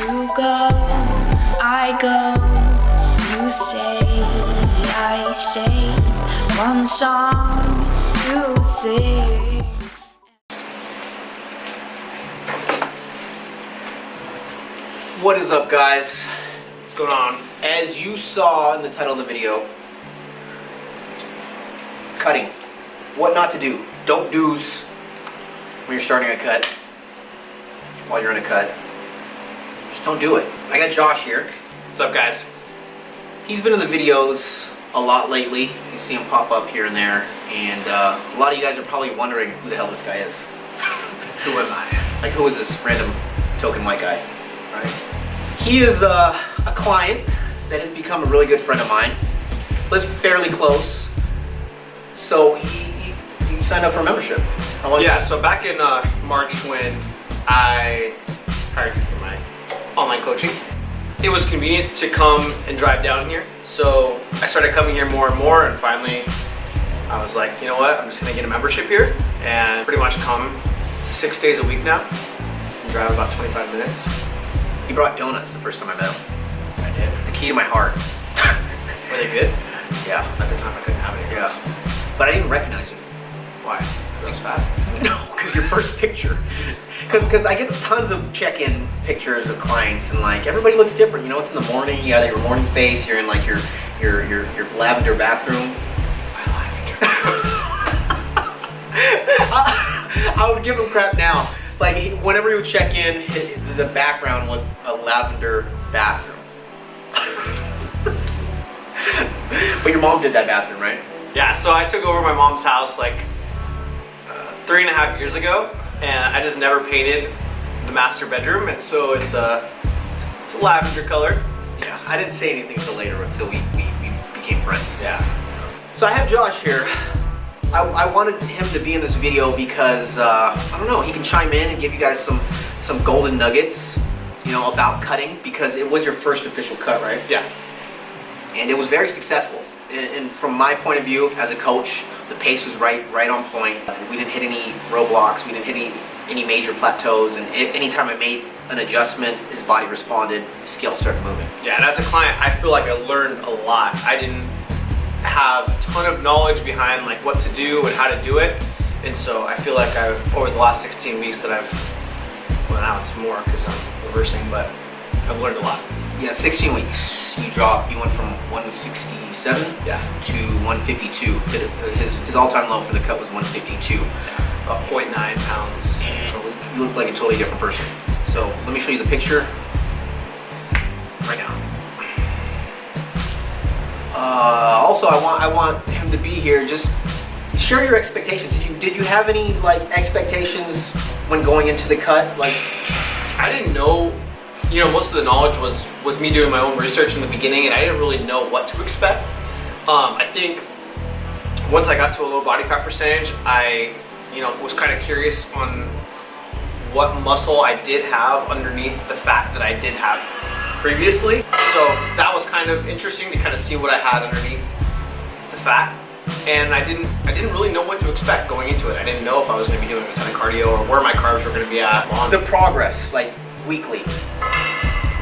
You go, I go, you stay, I stay. One song to sing. What is up, guys? What's going on? As you saw in the title of the video, cutting. What not to do. Don't do's when you're starting a cut. While you're in a cut. Just don't do it. I got Josh here. What's up, guys? He's been in the videos a lot lately. You see him pop up here and there. And a lot of you guys are probably wondering who the hell this guy is. Who am I? Like, who is this random token white guy? Right? He is a client that has become a really good friend of mine. Lives fairly close. So he signed up for a membership. How long? Yeah, so back in March when I hired you for my online coaching, it was convenient to come and drive down here. So I started coming here more and more, and finally I was like, you know what, I'm just gonna get a membership here and pretty much come 6 days a week now and drive about 25 minutes. He brought donuts the first time I met him. I did. The key to my heart. Were they good? Yeah. At the time I couldn't have any of Yeah. those. But I didn't recognize you. Why? It was fat. No, because your first picture. Because I get tons of check-in pictures of clients, and like everybody looks different. You know, it's in the morning. You got your morning face. You're in like your lavender bathroom. My lavender. I would give him crap now. Like whenever he would check in, the background was a lavender bathroom. But your mom did that bathroom, right? Yeah, so I took over my mom's house like 3.5 years ago, and I just never painted the master bedroom, and so it's a lavender color. Yeah, I didn't say anything until later, until we became friends. Yeah. So I have Josh here. I wanted him to be in this video because, I don't know, he can chime in and give you guys some golden nuggets, you know, about cutting, because it was your first official cut, right? Yeah. And it was very successful. And from my point of view as a coach, the pace was right on point. We didn't hit any roadblocks, we didn't hit any major plateaus, and anytime I made an adjustment, his body responded, the scale started moving. Yeah, and as a client, I feel like I learned a lot. I didn't have a ton of knowledge behind like what to do and how to do it, and so I feel like over the last 16 weeks that well, now it's more because I'm reversing, but I've learned a lot. Yeah, 16 weeks. You went from 167 Yeah. to 152. His all-time low for the cut was 152. About 0.9 pounds And a week. you look like a totally different person. So let me show you the picture right now. Also, I want him to be here. Just share your expectations. Did you have any like expectations when going into the cut? Like, I didn't know, you know, most of the knowledge was me doing my own research in the beginning, and I didn't really know what to expect. I think once I got to a low body fat percentage, I, was kind of curious on what muscle I did have underneath the fat that I did have previously. So that was kind of interesting to kind of see what I had underneath the fat. And I didn't really know what to expect going into it. I didn't know if I was going to be doing a ton of cardio or where my carbs were going to be at. the progress, like weekly,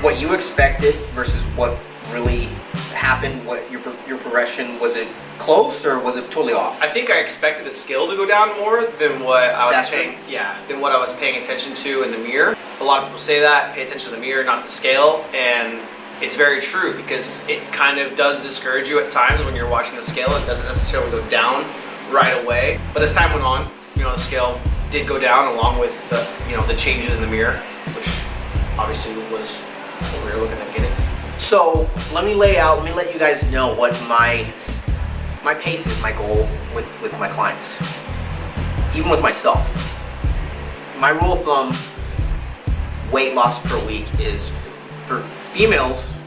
what you expected versus what really happened, what your progression, was it close or was it totally off? I think I expected the scale to go down more than what I was That's paying. right. Yeah, than what I was paying attention to in the mirror. A lot of people say that, pay attention to the mirror, not the scale, and it's very true because it kind of does discourage you at times when you're watching the scale. It doesn't necessarily go down right away, but as time went on, the scale did go down along with the changes in the mirror, which obviously was what we were looking at getting. So let me let you guys know what my pace is, my goal with my clients, even with myself. My rule of thumb, weight loss per week is, for females,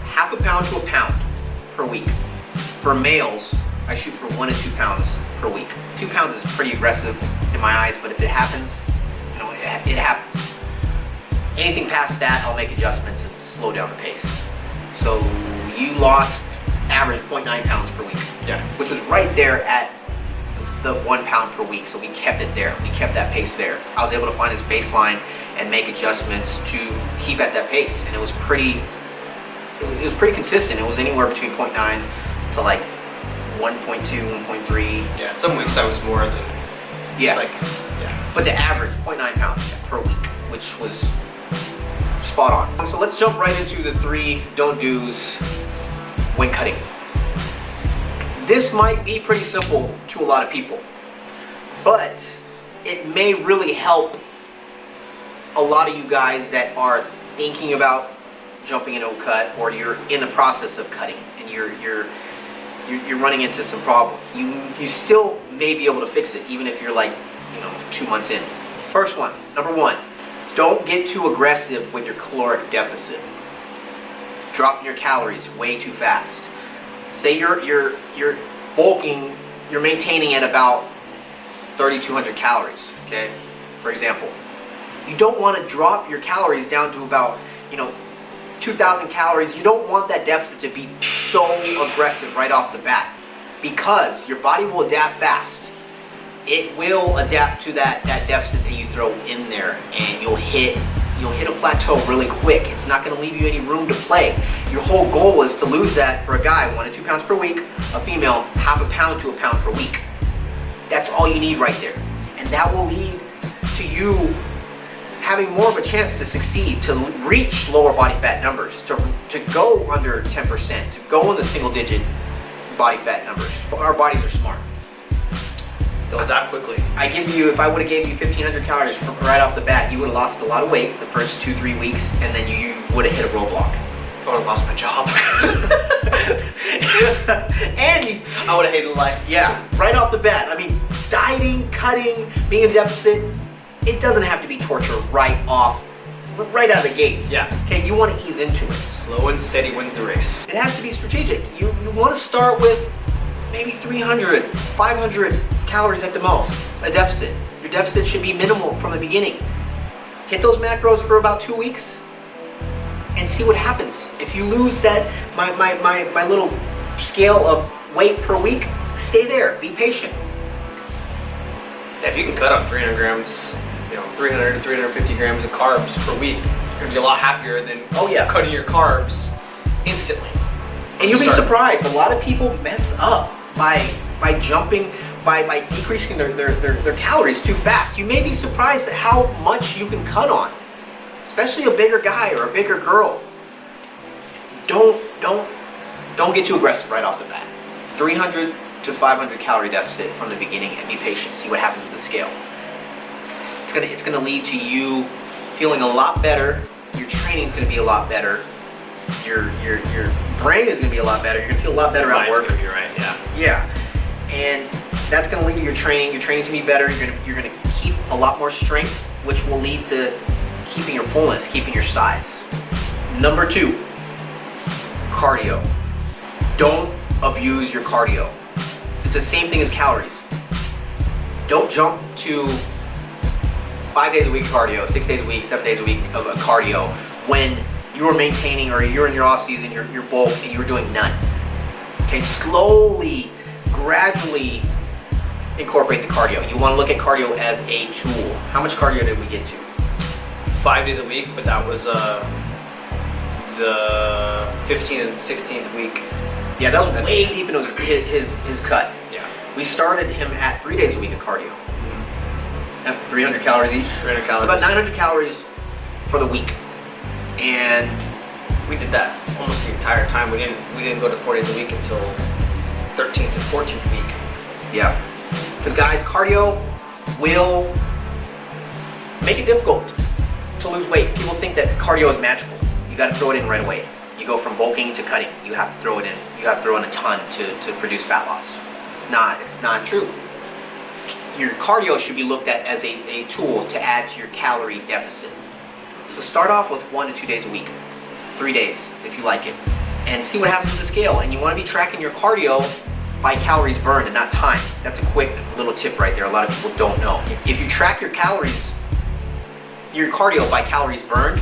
1/2 pound to 1 pound per week. For males, I shoot for 1 to 2 pounds per week. 2 pounds is pretty aggressive in my eyes, but if it happens, it happens. Anything past that, I'll make adjustments and slow down the pace. So you lost average 0.9 pounds per week. Yeah. Which was right there at the 1 pound per week. So we kept it there. We kept that pace there. I was able to find his baseline and make adjustments to keep at that pace. And it was pretty consistent. It was anywhere between 0.9 to like 1.2, 1.3. Yeah, some weeks I was more than But the average 0.9 pounds per week, which was spot on. So let's jump right into the 3 don't do's when cutting. This might be pretty simple to a lot of people, but it may really help a lot of you guys that are thinking about jumping into a cut, or you're in the process of cutting and you're running into some problems. You still may be able to fix it even if you're like 2 months in. First one, number 1, don't get too aggressive with your caloric deficit. Dropping your calories way too fast. Say you're bulking, you're maintaining at about 3,200 calories, okay? For example, you don't want to drop your calories down to about 2,000 calories. You don't want that deficit to be so aggressive right off the bat, because your body will adapt fast. It will adapt to that deficit that you throw in there, and you'll hit a plateau really quick. It's not going to leave you any room to play. Your whole goal is to lose that, for a guy, 1 to 2 pounds per week, a female, half a pound to a pound per week. That's all you need right there. And that will lead to you having more of a chance to succeed, to reach lower body fat numbers, to go under 10%, to go in the single digit body fat numbers. Our bodies are smart. they'll adapt quickly. If I would have gave you 1,500 calories right off the bat, you would have lost a lot of weight the first 2-3 weeks, and then you would have hit a roadblock. I would have lost my job. And I would have hated life. yeah, right off the bat. I mean, dieting, cutting, being in a deficit, it doesn't have to be torture right out of the gates. Yeah. Okay, you want to ease into it. Slow and steady wins the race. It has to be strategic. You want to start with maybe 300, 500 calories at the most, a deficit. Your deficit should be minimal from the beginning. Hit those macros for about 2 weeks and see what happens. If you lose that, my little scale of weight per week, stay there, be patient. Yeah, if you can cut up 300 grams, 300 to 350 grams of carbs per week, you're gonna be a lot happier than cutting your carbs instantly. And you'll be surprised. A lot of people mess up by jumping, by decreasing their calories too fast. You may be surprised at how much you can cut on, especially a bigger guy or a bigger girl. Don't get too aggressive right off the bat. 300 to 500 calorie deficit from the beginning, and be patient. See what happens with the scale. It's gonna lead to you feeling a lot better. Your training's gonna be a lot better. Your brain is gonna be a lot better. You're gonna feel a lot better at work. You're right. Yeah. Yeah, and that's gonna lead to your training. Your training's gonna be better. You're gonna keep a lot more strength, which will lead to keeping your fullness, keeping your size. Number 2, cardio. Don't abuse your cardio. It's the same thing as calories. Don't jump to 5 days a week cardio, 6 days a week, 7 days a week of a cardio when you are maintaining, or you're in your off season, you're bulk, and you're doing none. Okay, slowly, gradually incorporate the cardio. You want to look at cardio as a tool. How much cardio did we get to? 5 days a week, but that was the 15th and 16th week. Yeah, that was way deep into his cut. Yeah. We started him at 3 days a week of cardio. At 300 calories each. 300 calories. About 900 calories for the week. And We did that almost the entire time. We didn't go to 4 days a week until 13th and 14th week. yeah, because guys, cardio will make it difficult to lose weight. People think that cardio is magical. You got to throw it in right away. You go from bulking to cutting. You have to throw it in. You have to throw in a ton to produce fat loss. It's not true. Your cardio should be looked at as a tool to add to your calorie deficit. So start off with 1 to 2 days a week, 3 days if you like it, and see what happens with the scale. And you want to be tracking your cardio by calories burned and not time. That's a quick little tip right there. A lot of people don't know. If you track your calories, your cardio by calories burned,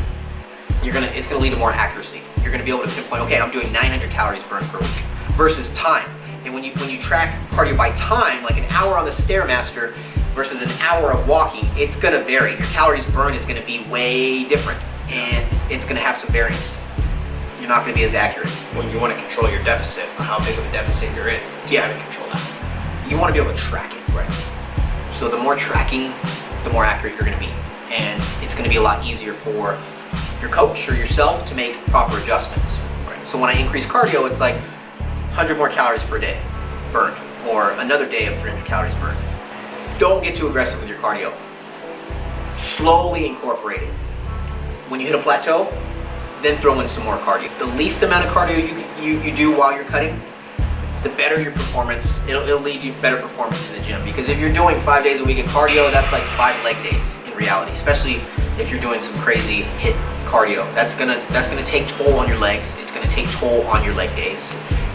it's gonna lead to more accuracy. You're gonna be able to pinpoint, okay, I'm doing 900 calories burned per week versus time. And when you track cardio by time, like an hour on the Stairmaster, versus an hour of walking, it's gonna vary. Your calories burned is gonna be way different, and it's gonna have some variance. You're not gonna be as accurate. When you want to control your deficit, how big of a deficit you're in, you Yeah. got to control that. You wanna be able to track it. Right. So the more tracking, the more accurate you're gonna be. And it's gonna be a lot easier for your coach or yourself to make proper adjustments. Right. So when I increase cardio, it's like 100 more calories per day burned, or another day of 300 calories burned. Don't get too aggressive with your cardio. Slowly incorporate it. When you hit a plateau, then throw in some more cardio. The least amount of cardio you do while you're cutting, the better your performance. It'll lead you better performance in the gym. Because if you're doing 5 days a week of cardio, that's like 5 leg days in reality. Especially if you're doing some crazy hit cardio. That's gonna take toll on your legs. It's gonna take toll on your leg days,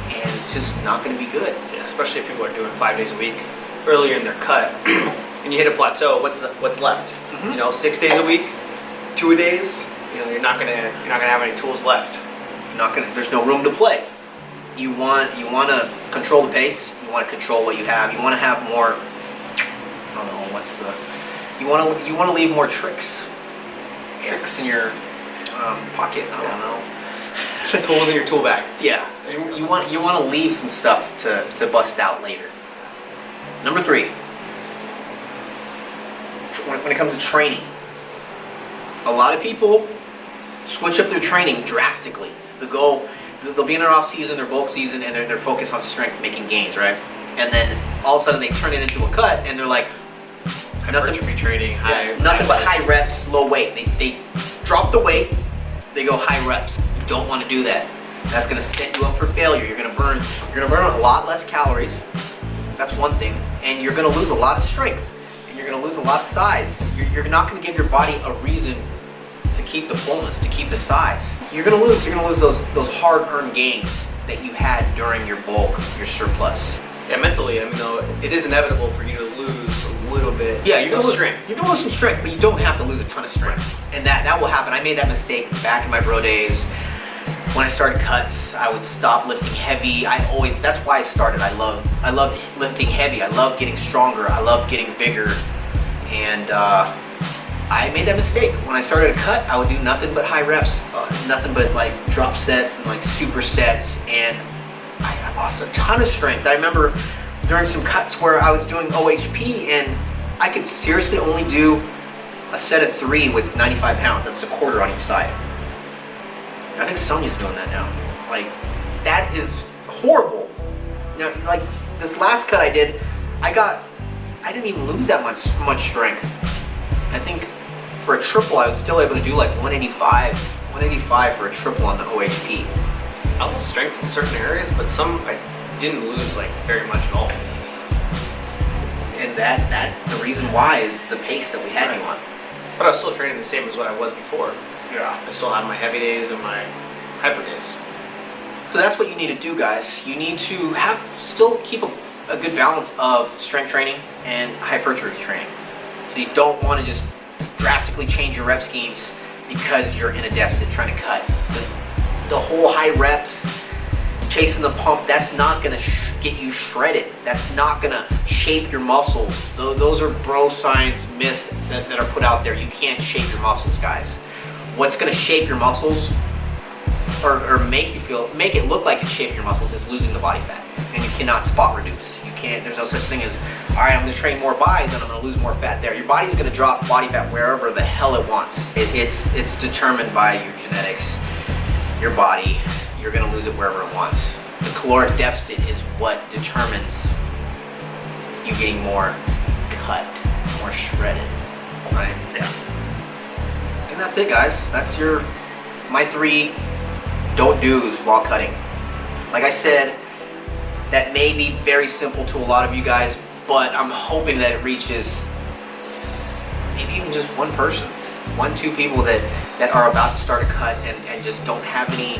and it's just not gonna be good. Yeah, especially if people are doing 5 days a week earlier in their cut, and you hit a plateau. What's left? Mhm. 6 days a week, 2 days. You're not gonna have any tools left. There's no room to play. You want to control the pace. You want to control what you have. You want to have more. I don't know you want to leave more tricks in your pocket. I don't know. Tools in your tool bag. Yeah, you want to leave some stuff to bust out later. Number 3. When it comes to training, a lot of people switch up their training drastically. They'll be in their off season, their bulk season, and they're focused on strength, making gains, right? And then all of a sudden they turn it into a cut, and they're like, Hypertrophy training, nothing but high reps, low weight. They drop the weight, they go high reps. You don't want to do that. That's going to set you up for failure. You're going to burn a lot less calories. That's one thing, and you're going to lose a lot of strength, and you're going to lose a lot of size. You're not going to give your body a reason to keep the fullness, to keep the size. You're gonna lose those hard-earned gains that you had during your bulk, your surplus. Yeah, mentally, though, it is inevitable for you to lose a little bit. Yeah, you're gonna lose strength. You're gonna lose some strength, but you don't have to lose a ton of strength. And that will happen. I made that mistake back in my bro days. When I started cuts, I would stop lifting heavy. That's why I started. I love lifting heavy. I love getting stronger. I love getting bigger. And I made that mistake. When I started a cut, I would do nothing but high reps, nothing but like drop sets and like super sets, and I lost a ton of strength. I remember during some cuts where I was doing OHP, and I could seriously only do a set of 3 with 95 pounds. That's a quarter on each side. I think Sonia's doing that now. Like, that is horrible. Like this last cut I did, I didn't even lose that much strength. I think for a triple, I was still able to do like 185 for a triple on the OHP. I lost strength in certain areas, but some I didn't lose like very much at all. And the reason why is the pace that we had you on. But I was still training the same as what I was before. Yeah. I still have my heavy days and my hyper days. So that's what you need to do, guys. You need to still keep a good balance of strength training and hypertrophy training. So you don't want to just drastically change your rep schemes because you're in a deficit trying to cut. The whole high reps, chasing the pump, that's not going to get you shredded. That's not going to shape your muscles. Those are bro science myths that are put out there. You can't shape your muscles, guys. What's going to shape your muscles or make it look like it's shaping your muscles is losing the body fat. And you cannot spot reduce. There's no such thing as, all right, I'm going to train more buys and I'm going to lose more fat there. Your body's going to drop body fat wherever the hell it wants. It's determined by your genetics, your body. You're going to lose it wherever it wants. The caloric deficit is what determines you getting more cut, more shredded, right? Yeah. And that's it, guys. That's my 3 don't do's while cutting. Like I said, that may be very simple to a lot of you guys, but I'm hoping that it reaches maybe even just one person, 1-2 people that are about to start a cut and just don't have any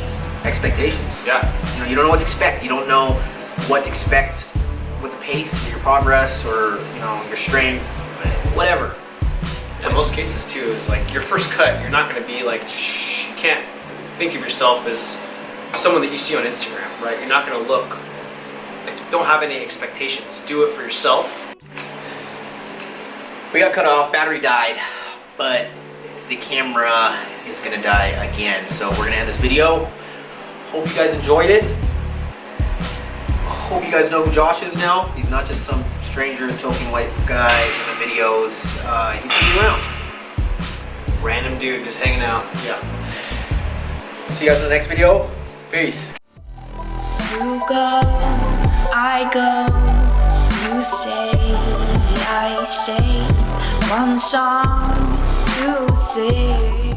expectations. Yeah. You don't know what to expect. You don't know what to expect with the pace of your progress or your strength, whatever. In most cases too, is like your first cut, you're not going to be like, you can't think of yourself as someone that you see on Instagram, right? You're not going to look like, don't have any expectations. Do it for yourself. We got cut off, battery died, but the camera is gonna die again. So we're gonna end this video. Hope you guys enjoyed it. Hope you guys know who Josh is now. He's not just some stranger token white guy in the videos. He's gonna be around. Random dude just hanging out. Yeah. See you guys in the next video. Peace. You go, I go, you stay, I stay. One song to sing.